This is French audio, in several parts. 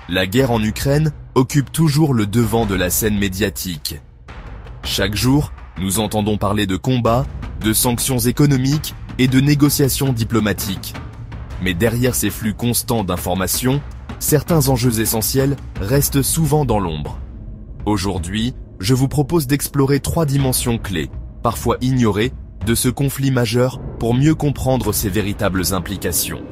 la guerre en Ukraine occupe toujours le devant de la scène médiatique. Chaque jour, nous entendons parler de combats, de sanctions économiques et de négociations diplomatiques. Mais derrière ces flux constants d'informations, certains enjeux essentiels restent souvent dans l'ombre. Aujourd'hui, je vous propose d'explorer 3 dimensions clés, parfois ignorées, de ce conflit majeur pour mieux comprendre ses véritables implications.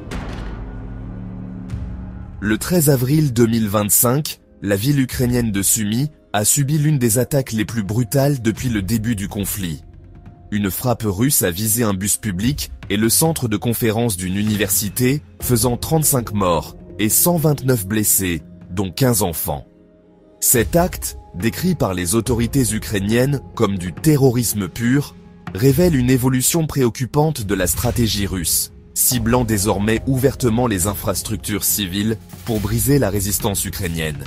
Le 13 avril 2025, la ville ukrainienne de Sumy a subi l'une des attaques les plus brutales depuis le début du conflit. Une frappe russe a visé un bus public et le centre de conférence d'une université, faisant 35 morts et 129 blessés, dont 15 enfants. Cet acte, décrit par les autorités ukrainiennes comme du terrorisme pur, révèle une évolution préoccupante de la stratégie russe, ciblant désormais ouvertement les infrastructures civiles pour briser la résistance ukrainienne.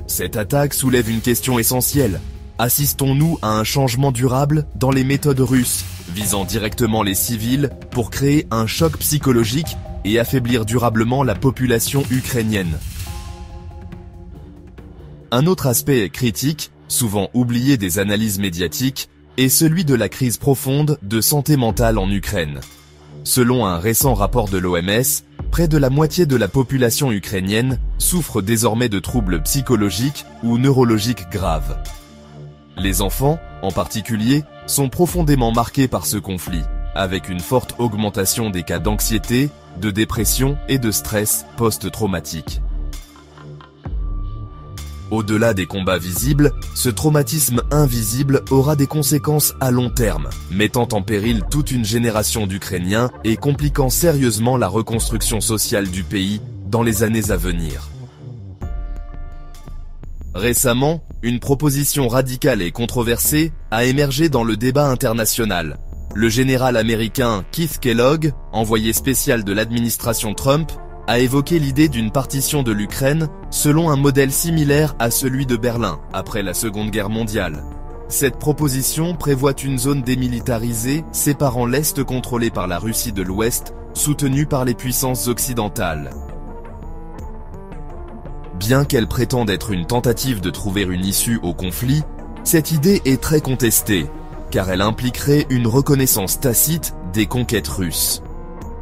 Cette attaque soulève une question essentielle. Assistons-nous à un changement durable dans les méthodes russes, visant directement les civils pour créer un choc psychologique et affaiblir durablement la population ukrainienne? Un autre aspect critique, souvent oublié des analyses médiatiques, est celui de la crise profonde de santé mentale en Ukraine. Selon un récent rapport de l'OMS, près de la moitié de la population ukrainienne souffre désormais de troubles psychologiques ou neurologiques graves. Les enfants, en particulier, sont profondément marqués par ce conflit, avec une forte augmentation des cas d'anxiété, de dépression et de stress post-traumatique. Au-delà des combats visibles, ce traumatisme invisible aura des conséquences à long terme, mettant en péril toute une génération d'Ukrainiens et compliquant sérieusement la reconstruction sociale du pays dans les années à venir. Récemment, une proposition radicale et controversée a émergé dans le débat international. Le général américain Keith Kellogg, envoyé spécial de l'administration Trump, a évoqué l'idée d'une partition de l'Ukraine selon un modèle similaire à celui de Berlin après la Seconde Guerre mondiale. Cette proposition prévoit une zone démilitarisée séparant l'Est contrôlé par la Russie de l'Ouest, soutenue par les puissances occidentales. Bien qu'elle prétende être une tentative de trouver une issue au conflit, cette idée est très contestée, car elle impliquerait une reconnaissance tacite des conquêtes russes.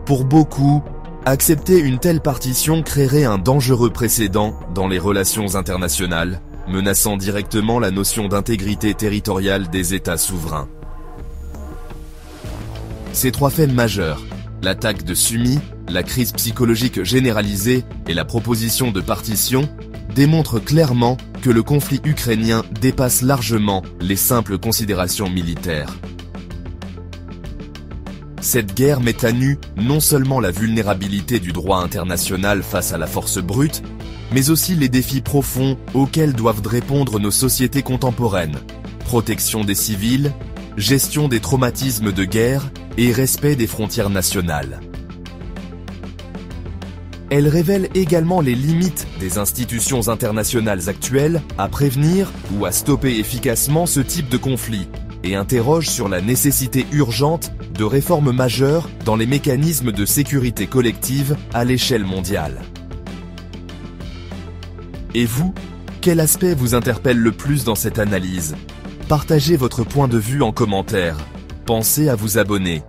Pour beaucoup, accepter une telle partition créerait un dangereux précédent dans les relations internationales, menaçant directement la notion d'intégrité territoriale des États souverains. Ces 3 faits majeurs, l'attaque de Sumy, la crise psychologique généralisée et la proposition de partition, démontrent clairement que le conflit ukrainien dépasse largement les simples considérations militaires. Cette guerre met à nu non seulement la vulnérabilité du droit international face à la force brute, mais aussi les défis profonds auxquels doivent répondre nos sociétés contemporaines. Protection des civils, gestion des traumatismes de guerre et respect des frontières nationales. Elle révèle également les limites des institutions internationales actuelles à prévenir ou à stopper efficacement ce type de conflit, et interroge sur la nécessité urgente de réformes majeures dans les mécanismes de sécurité collective à l'échelle mondiale. Et vous, quel aspect vous interpelle le plus dans cette analyse? Partagez votre point de vue en commentaire. Pensez à vous abonner